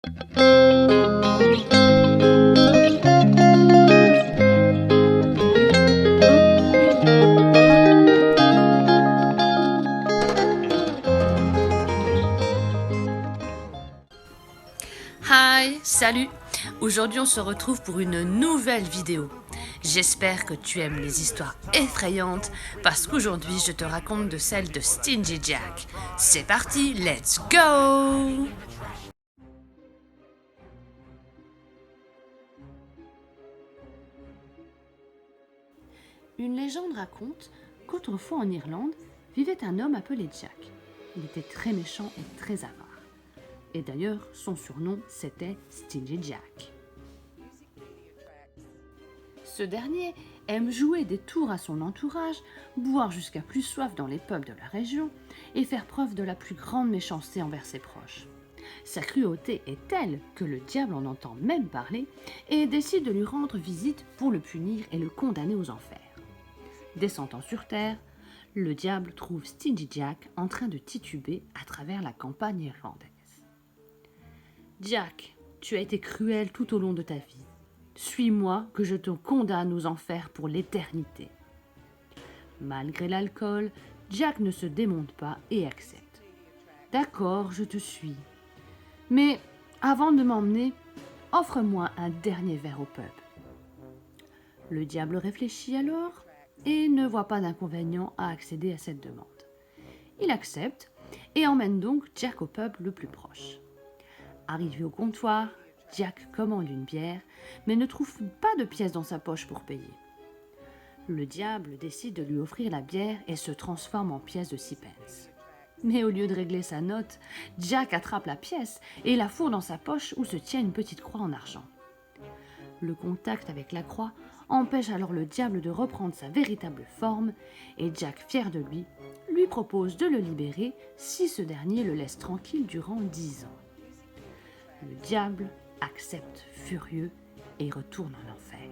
Hi, salut! Aujourd'hui on se retrouve pour une nouvelle vidéo. J'espère que tu aimes les histoires effrayantes parce qu'aujourd'hui je te raconte de celle de Stingy Jack. C'est parti, let's go! Une légende raconte qu'autrefois en Irlande vivait un homme appelé Jack. Il était très méchant et très avare. Et d'ailleurs, son surnom, c'était Stingy Jack. Ce dernier aime jouer des tours à son entourage, boire jusqu'à plus soif dans les pubs de la région et faire preuve de la plus grande méchanceté envers ses proches. Sa cruauté est telle que le diable en entend même parler et décide de lui rendre visite pour le punir et le condamner aux enfers. Descendant sur terre, le diable trouve Stingy Jack en train de tituber à travers la campagne irlandaise. « Jack, tu as été cruel tout au long de ta vie. Suis-moi que je te condamne aux enfers pour l'éternité. » Malgré l'alcool, Jack ne se démonte pas et accepte. « D'accord, je te suis. Mais avant de m'emmener, offre-moi un dernier verre au pub. » Le diable réfléchit alors et ne voit pas d'inconvénient à accéder à cette demande. Il accepte et emmène donc Jack au pub le plus proche. Arrivé au comptoir, Jack commande une bière, mais ne trouve pas de pièces dans sa poche pour payer. Le diable décide de lui offrir la bière et se transforme en pièce de 6 pence. Mais au lieu de régler sa note, Jack attrape la pièce et la fourre dans sa poche où se tient une petite croix en argent. Le contact avec la croix empêche alors le diable de reprendre sa véritable forme et Jack, fier de lui propose de le libérer si ce dernier le laisse tranquille durant 10 ans. Le diable accepte furieux et retourne en enfer.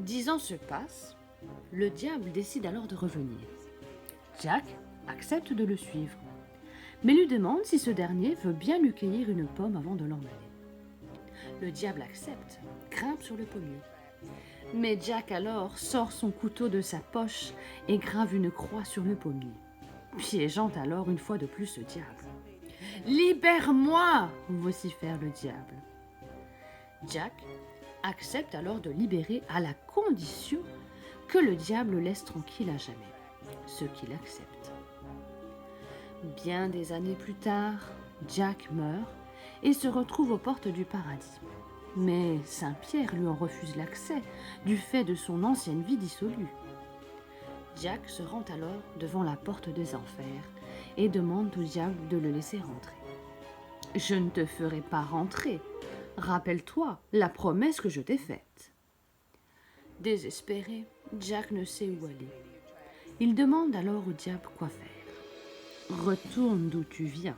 10 ans se passent, le diable décide alors de revenir. Jack accepte de le suivre, mais lui demande si ce dernier veut bien lui cueillir une pomme avant de l'emmener. Le diable accepte, grimpe sur le pommier. Mais Jack alors sort son couteau de sa poche et grave une croix sur le pommier, piégeant alors une fois de plus le diable. « Libère-moi » vocifère le diable. Jack accepte alors de libérer à la condition que le diable le laisse tranquille à jamais, ce qu'il accepte. Bien des années plus tard, Jack meurt et se retrouve aux portes du paradis. Mais Saint-Pierre lui en refuse l'accès du fait de son ancienne vie dissolue. Jack se rend alors devant la porte des enfers et demande au diable de le laisser rentrer. « Je ne te ferai pas rentrer. Rappelle-toi la promesse que je t'ai faite. » Désespéré, Jack ne sait où aller. Il demande alors au diable quoi faire. « Retourne d'où tu viens. »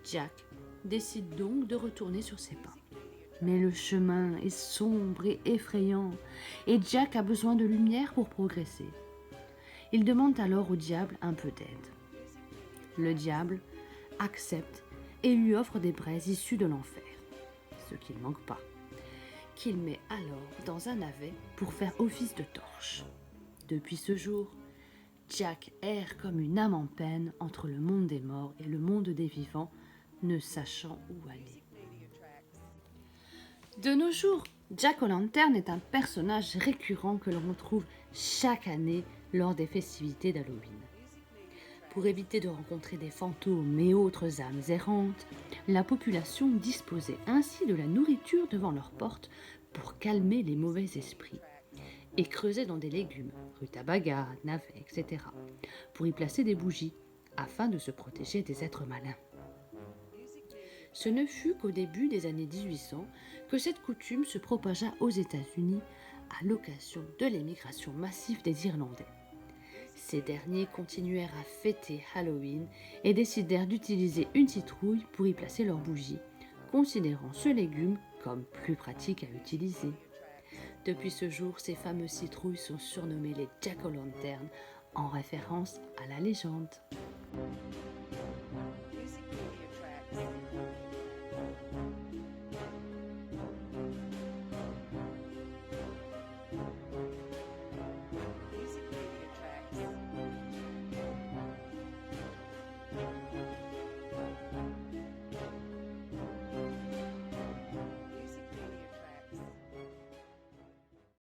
Jack décide donc de retourner sur ses pas. Mais le chemin est sombre et effrayant et Jack a besoin de lumière pour progresser. Il demande alors au diable un peu d'aide. Le diable accepte et lui offre des braises issues de l'enfer, ce qui ne manque pas, qu'il met alors dans un navet pour faire office de torche. Depuis ce jour, Jack erre comme une âme en peine entre le monde des morts et le monde des vivants, ne sachant où aller. De nos jours, Jack O'Lantern est un personnage récurrent que l'on retrouve chaque année lors des festivités d'Halloween. Pour éviter de rencontrer des fantômes et autres âmes errantes, la population disposait ainsi de la nourriture devant leurs portes pour calmer les mauvais esprits et creusait dans des légumes, rutabaga, navets, etc., pour y placer des bougies afin de se protéger des êtres malins. Ce ne fut qu'au début des années 1800 que cette coutume se propagea aux États-Unis à l'occasion de l'émigration massive des Irlandais. Ces derniers continuèrent à fêter Halloween et décidèrent d'utiliser une citrouille pour y placer leurs bougies, considérant ce légume comme plus pratique à utiliser. Depuis ce jour, ces fameuses citrouilles sont surnommées les Jack-o'-lantern en référence à la légende.